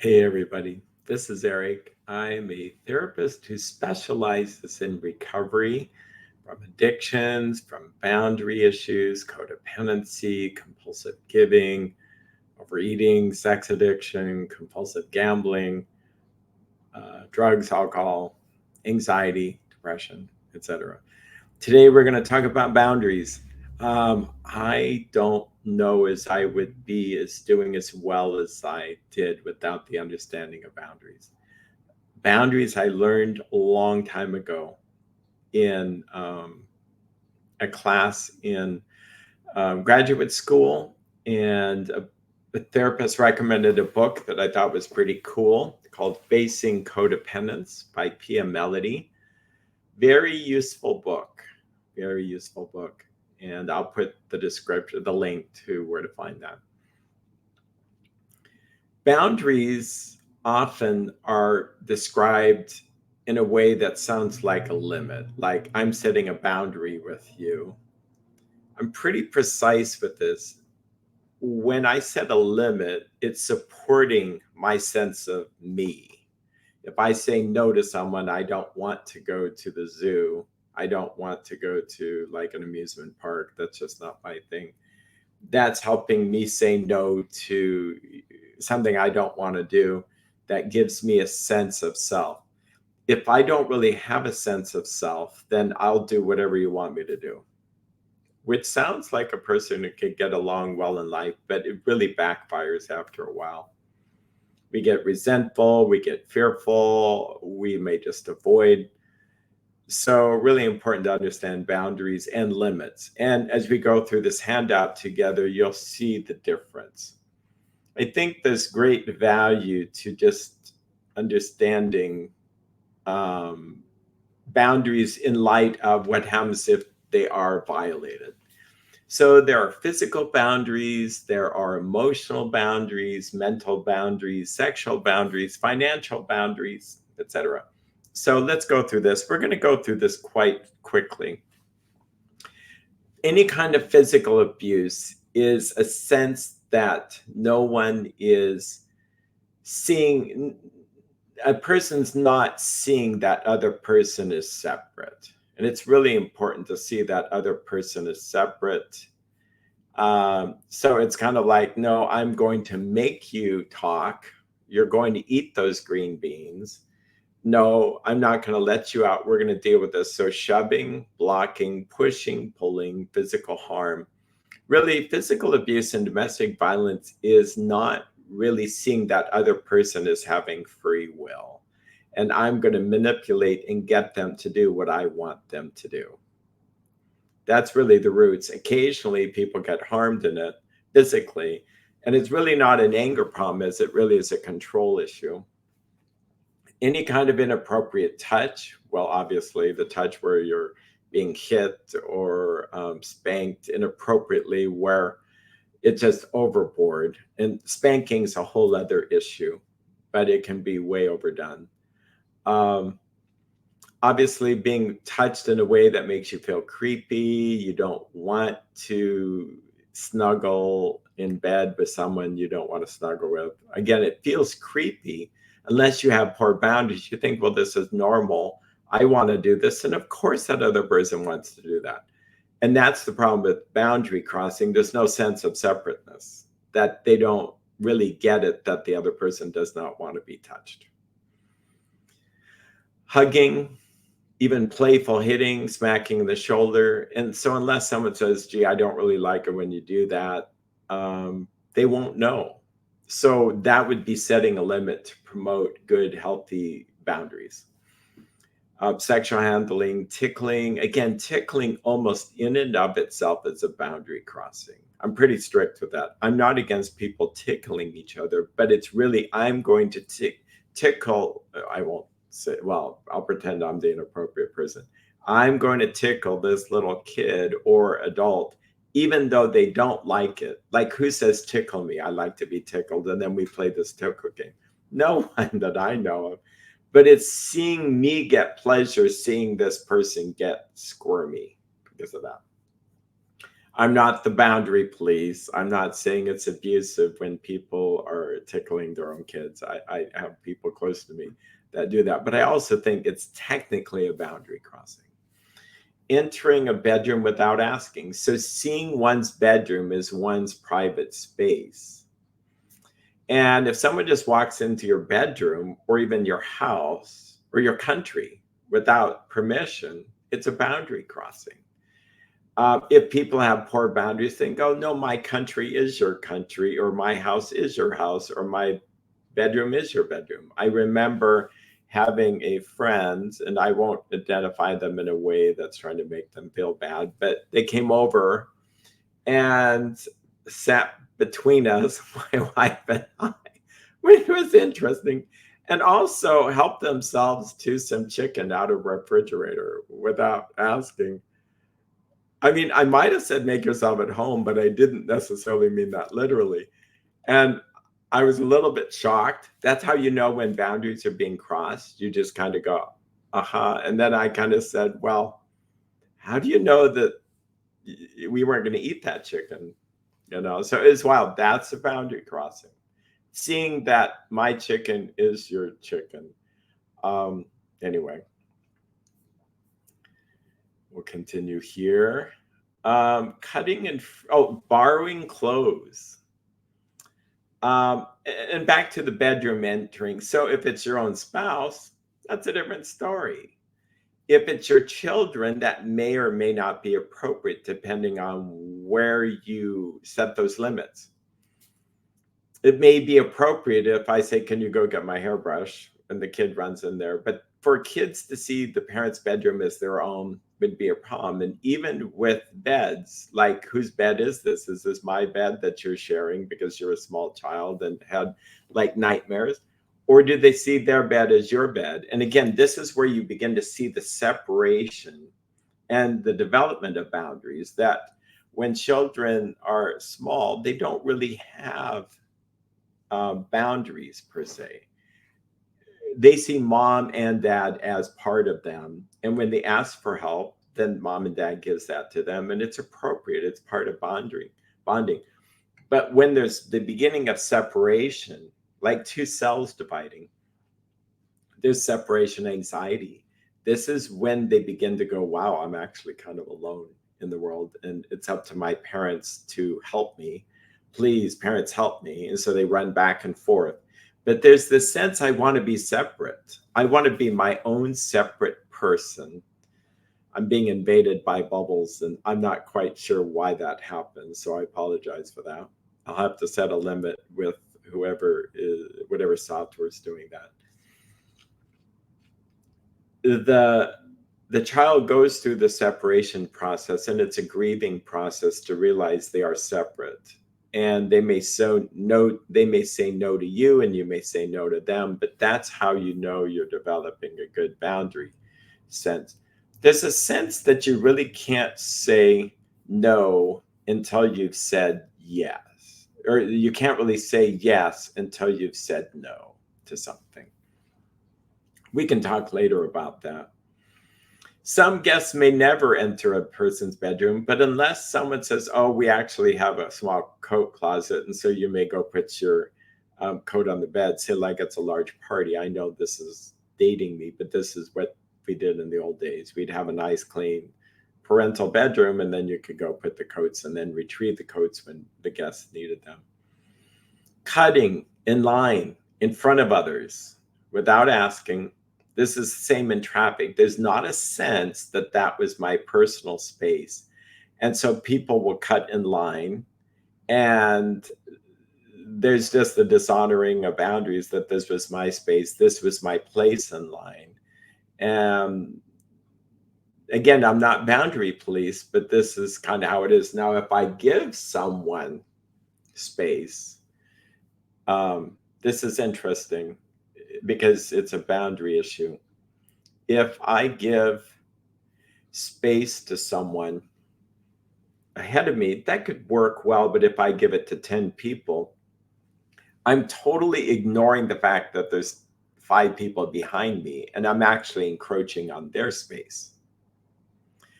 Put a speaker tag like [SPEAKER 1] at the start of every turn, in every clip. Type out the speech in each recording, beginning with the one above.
[SPEAKER 1] Hey, everybody. This is Erik. I'm a therapist who specializes in recovery from addictions, from boundary issues, codependency, compulsive giving, overeating, sex addiction, compulsive gambling, drugs, alcohol, anxiety, depression, etc. Today, we're going to talk about boundaries. I don't know as I would be as doing as well as I did without the understanding of boundaries. Boundaries I learned a long time ago in a class in graduate school, and a therapist recommended a book that I thought was pretty cool called Facing Codependence by Pia Melody. Very useful book. Very useful book. And I'll put the description, the link to where to find that. Boundaries often are described in a way that sounds like a limit, like I'm setting a boundary with you. I'm pretty precise with this. When I set a limit, it's supporting my sense of me. If I say no to someone, I don't want to go to the zoo. I don't want to go to like an amusement park. That's just not my thing. That's helping me say no to something I don't want to do. That gives me a sense of self. If I don't really have a sense of self, then I'll do whatever you want me to do, which sounds like a person who could get along well in life, but it really backfires after a while. We get resentful, we get fearful, we may just avoid. So, really important to understand boundaries and limits. And as we go through this handout together, you'll see the difference. I think there's great value to just understanding um, boundaries in light of what happens if they are violated. So there are physical boundaries, there are emotional boundaries, mental boundaries, sexual boundaries, financial boundaries, etc. So let's go through this. We're going to go through this quite quickly. Any kind of physical abuse is a sense that no one is seeing, a person's not seeing that other person is separate. And it's really important to see that other person is separate. So it's kind of like, no, I'm going to make you talk. You're going to eat those green beans. No, I'm not going to let you out. We're going to deal with this. So shoving, blocking, pushing, pulling, physical harm. Really, physical abuse and domestic violence is not really seeing that other person as having free will. And I'm going to manipulate and get them to do what I want them to do. That's really the roots. Occasionally, people get harmed in it physically. And it's really not an anger problem, as it really is a control issue. Any kind of inappropriate touch, well, obviously, the touch where you're being hit or spanked inappropriately, where it's just overboard. And spanking's a whole other issue, but it can be way overdone. Um, Obviously, being touched in a way that makes you feel creepy, you don't want to snuggle in bed with someone you don't want to snuggle with. Again, it feels creepy unless you have poor boundaries. You think, well, this is normal. I want to do this. And of course, that other person wants to do that. And that's the problem with boundary crossing. There's no sense of separateness, that they don't really get it, that the other person does not want to be touched. Hugging, even playful hitting, smacking the shoulder. And so unless someone says, gee, I don't really like it when you do that, they won't know. So that would be setting a limit to promote good, healthy boundaries. Sexual handling, tickling. Again, tickling almost in and of itself is a boundary crossing. I'm pretty strict with that. I'm not against people tickling each other, but it's really, I'm going to tickle. I won't say, well, I'll pretend I'm the inappropriate person. I'm going to tickle this little kid or adult, even though they don't like it. Like, who says tickle me? I like to be tickled. And then we play this tickle game. No one that I know of. But it's seeing me get pleasure, seeing this person get squirmy because of that. I'm not the boundary police. I'm not saying it's abusive when people are tickling their own kids. I have people close to me that do that. But I also think it's technically a boundary crossing. Entering a bedroom without asking. So seeing one's bedroom as one's private space. And if someone just walks into your bedroom or even your house or your country without permission, it's a boundary crossing. If people have poor boundaries, think, oh, no, my country is your country, or my house is your house, or my bedroom is your bedroom. I remember having a friend, and I won't identify them in a way that's trying to make them feel bad, but they came over and sat between us, my wife and I, which was interesting, and also helped themselves to some chicken out of a refrigerator without asking. I mean, I might have said make yourself at home, but I didn't necessarily mean that literally. And I was a little bit shocked. That's how you know when boundaries are being crossed. You just kind of go, uh-huh. And then I kind of said, well, how do you know that we weren't going to eat that chicken? You know, so it's wild. That's a boundary crossing. Seeing that my chicken is your chicken. Anyway, we'll continue here. Cutting and borrowing clothes. And back to the bedroom entering. So if it's your own spouse, that's a different story. If it's your children, that may or may not be appropriate depending on where you set those limits. It may be appropriate if I say, can you go get my hairbrush? And the kid runs in there. But for kids to see the parent's bedroom as their own would be a problem. And even with beds, like whose bed is this? Is this my bed that you're sharing because you're a small child and had like nightmares? Or do they see their bed as your bed? And again, this is where you begin to see the separation and the development of boundaries, that when children are small, they don't really have boundaries per se. They see mom and dad as part of them, and when they ask for help, then mom and dad gives that to them, and it's appropriate. It's part of bonding. But when there's the beginning of separation, like two cells dividing, there's separation anxiety. This is when they begin to go, wow, I'm actually kind of alone in the world, and it's up to my parents to help me. Please, parents, help me. And so they run back and forth. But there's this sense I want to be separate. I want to be my own separate person. I'm being invaded by bubbles, and I'm not quite sure why that happens. So I apologize for that. I'll have to set a limit with whatever software is doing that. The child goes through the separation process, and it's a grieving process to realize they are separate. And they may say no to you, and you may say no to them, but that's how you know you're developing a good boundary sense. There's a sense that you really can't say no until you've said yes, or you can't really say yes until you've said no to something. We can talk later about that. Some guests may never enter a person's bedroom, but unless someone says, oh, we actually have a small coat closet, and so you may go put your coat on the bed, say like it's a large party. I know this is dating me, but this is what we did in the old days. We'd have a nice, clean parental bedroom, and then you could go put the coats and then retrieve the coats when the guests needed them. Cutting in line in front of others without asking. This is the same in traffic. There's not a sense that that was my personal space. And so people will cut in line, and there's just the dishonoring of boundaries, that this was my space. This was my place in line. And again, I'm not boundary police, but this is kind of how it is. Now, if I give someone space, this is interesting because it's a boundary issue. If I give space to someone ahead of me, that could work well. But if I give it to 10 people, I'm totally ignoring the fact that there's 5 people behind me, and I'm actually encroaching on their space.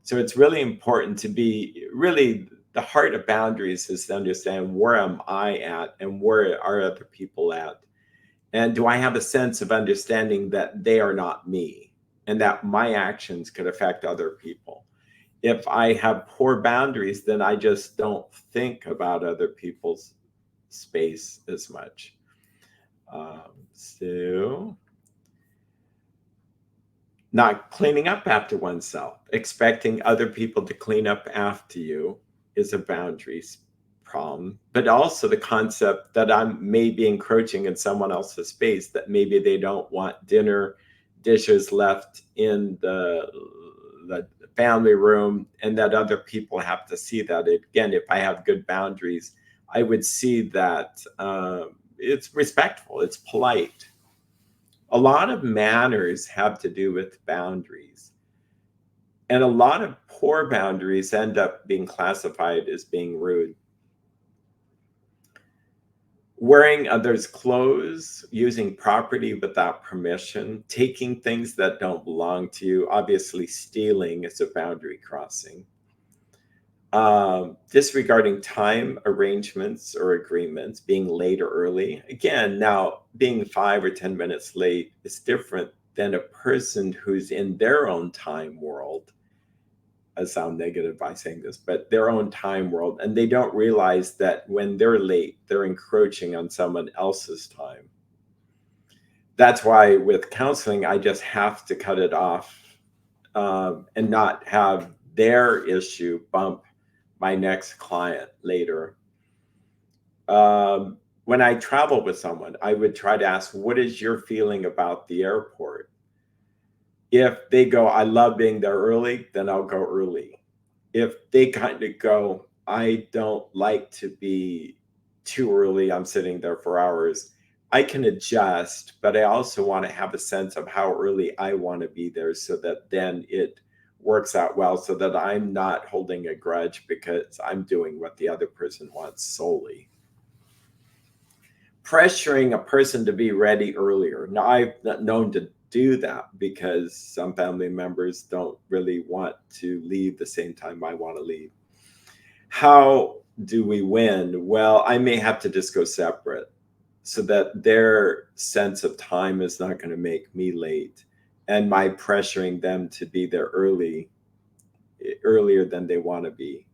[SPEAKER 1] So it's really important to be really the heart of boundaries is to understand, where am I at and where are other people at? And do I have a sense of understanding that they are not me and that my actions could affect other people? If I have poor boundaries, then I just don't think about other people's space as much. So, not cleaning up after oneself, expecting other people to clean up after you is a boundaries problem. But also the concept that I'm maybe encroaching in someone else's space, that maybe they don't want dinner dishes left in the family room, and that other people have to see that. Again, if I have good boundaries, I would see that it's respectful, it's polite. A lot of manners have to do with boundaries. And a lot of poor boundaries end up being classified as being rude. Wearing others' clothes, using property without permission, taking things that don't belong to you, obviously stealing is a boundary crossing. Disregarding time arrangements or agreements, being late or early. Again, now being 5 or 10 minutes late is different than a person who's in their own time world. I sound negative by saying this, but their own time world, and they don't realize that when they're late, they're encroaching on someone else's time. That's why with counseling, I just have to cut it off and not have their issue bump my next client later. When I travel with someone, I would try to ask, what is your feeling about the airport? If they go, I love being there early, then I'll go early. If they kind of go, I don't like to be too early, I'm sitting there for hours, I can adjust, but I also want to have a sense of how early I want to be there so that then it works out well, so that I'm not holding a grudge because I'm doing what the other person wants solely. Pressuring a person to be ready earlier. Now, I've not known to do that because some family members don't really want to leave the same time I want to leave. How do we win? Well, I may have to just go separate so that their sense of time is not going to make me late, and my pressuring them to be there earlier than they want to be.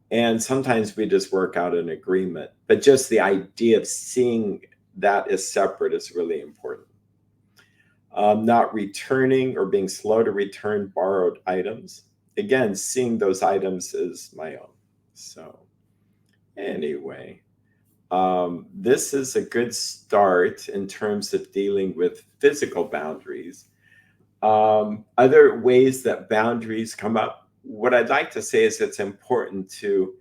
[SPEAKER 1] And sometimes we just work out an agreement, but just the idea of seeing that as separate is really important. Not returning or being slow to return borrowed items. Again, seeing those items as my own. So anyway, this is a good start in terms of dealing with physical boundaries. Other ways that boundaries come up, what I'd like to say is it's important to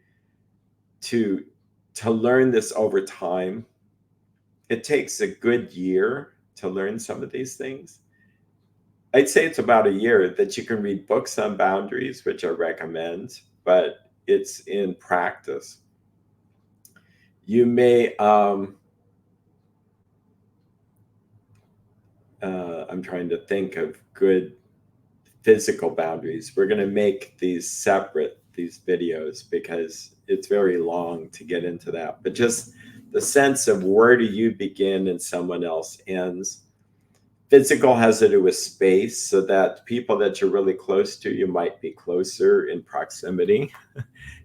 [SPEAKER 1] learn this over time. It takes a good year to learn some of these things. I'd say it's about a year that you can read books on boundaries, which I recommend, but it's in practice. You may, I'm trying to think of good physical boundaries. We're going to make these separate, these videos, because it's very long to get into that. But just the sense of where do you begin and someone else ends. Physical has to do with space, so that people that you're really close to, you might be closer in proximity,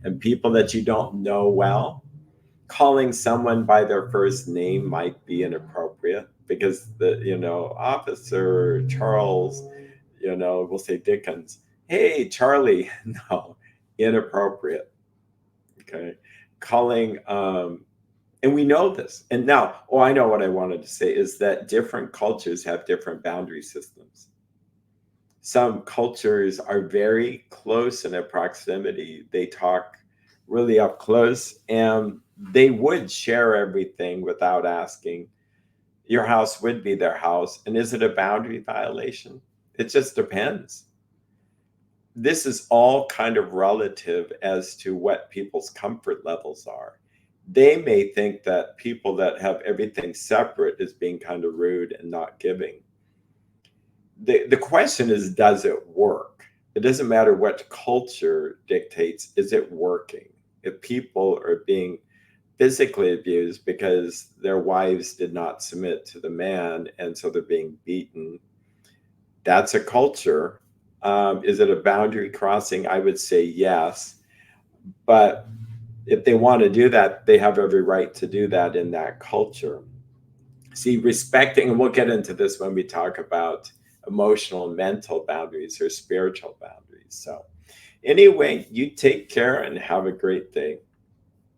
[SPEAKER 1] and people that you don't know well, calling someone by their first name might be inappropriate, because Officer Charles, we'll say Dickens, hey, Charlie, no, inappropriate. Okay. Calling, and we know this. And now, I know what I wanted to say is that different cultures have different boundary systems. Some cultures are very close in their proximity. They talk really up close, and they would share everything without asking. Your house would be their house. And is it a boundary violation? It just depends. This is all kind of relative as to what people's comfort levels are. They may think that people that have everything separate is being kind of rude and not giving. The question is, does it work? It doesn't matter what culture dictates, is it working? if people are being physically abused because their wives did not submit to the man, and so they're being beaten, that's a culture. Is it a boundary crossing? I would say yes. But if they want to do that, they have every right to do that in that culture. See, respecting, and we'll get into this when we talk about emotional and mental boundaries or spiritual boundaries. So, anyway, you take care and have a great day.